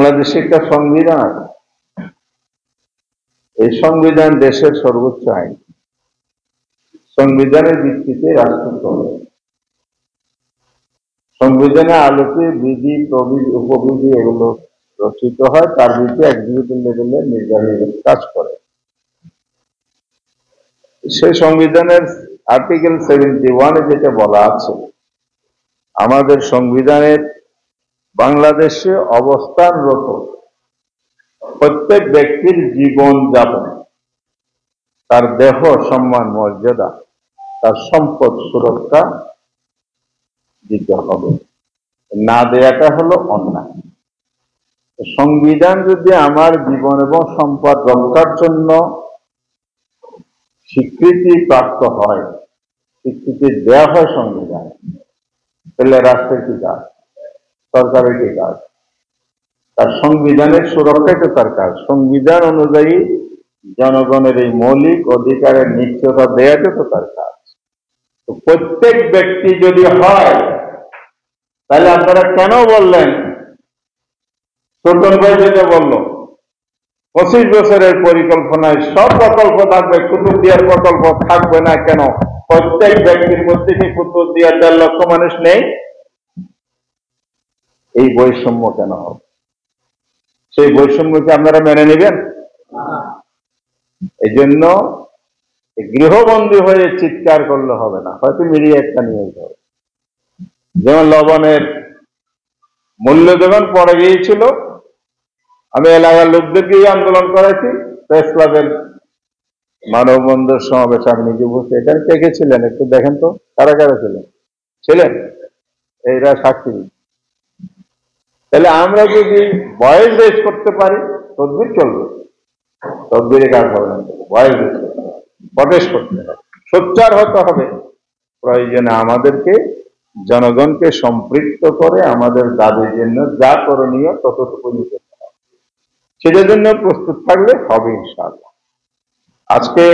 বাংলাদেশে একটা সংবিধান আছে। এই সংবিধান দেশের সর্বোচ্চ আইন। সংবিধানের ভিত্তিতে রাষ্ট্র চলে। সংবিধানের আলোকে বিধি, প্রবিধি, উপবিধি এগুলো রচিত হয়, তার ভিত্তিতে এক্সিকিউটিভ লেভেলে নির্বাহী কাজ করে। সেই সংবিধানের আর্টিকেল 71-এ যেটা বলা আছে, আমাদের সংবিধানের বাংলাদেশে অবস্থানরত প্রত্যেক ব্যক্তির জীবন যাপন, তার দেহ সম্মান মর্যাদা, তার সম্পদ সুরক্ষা দিতে হবে, না দেয়াটা হলো অন্যায়। সংবিধান যদি আমার জীবন এবং সম্পদ রক্ষার জন্য স্বীকৃতি প্রাপ্ত হয়, স্বীকৃতি দেওয়া হয় সংবিধান, তাহলে রাষ্ট্রের কি কাজ, সরকারের কি কাজ? তার সংবিধানের সুরক্ষাই তো তার কাজ। সংবিধান অনুযায়ী জনগণের এই মৌলিক অধিকারের নিশ্চয়তা দেয়াটা তো তার কাজ। তো প্রত্যেক ব্যক্তি যদি হয়, তাহলে আপনারা কেন বললেন, ছোটন ভাই যেটা বলল 25 বছরের পরিকল্পনায় সব প্রকল্প থাকবে, কুতুবদিয়ার প্রকল্প থাকবে না কেন? প্রত্যেক ব্যক্তির মধ্যে কি কুতুবদিয়ার 1.5 লক্ষ মানুষ নেই? এই বৈষম্য কেন হবে? সেই বৈষম্যকে আপনারা মেনে নেবেন? এই জন্য গৃহবন্দী হয়ে চিৎকার করলে হবে না, হয়তো মিডিয়া একটা নিয়ে যাবে। যেমন লবণের মূল্য যখন পড়ে গিয়েছিল, আমি এলাকার লোকদেরকে আন্দোলন করেছি, প্রেস ক্লাবের মানববন্ধন সমাবেশ আমি নিজে বসে এখানে দেখেছিলেন, একটু দেখেন তো কারা কারা ছিলেন এইরা সাক্ষী। তাহলে আমরা যদি ভয়েস রেজ করতে পারি, তদবির চলবে, তদবিরে কাজ হবে না, ভয়েস রেজ করতে হবে, প্রটেস্ট করতে হবে, সোচ্চার হতে হবে। প্রয়োজনে আমাদেরকে জনগণকে সম্পৃক্ত করে আমাদের দাবির জন্য যা করণীয় ততটুকু নিতে হবে, সেটার জন্য প্রস্তুত থাকলে হবে ইনশাআল্লাহ। আজকে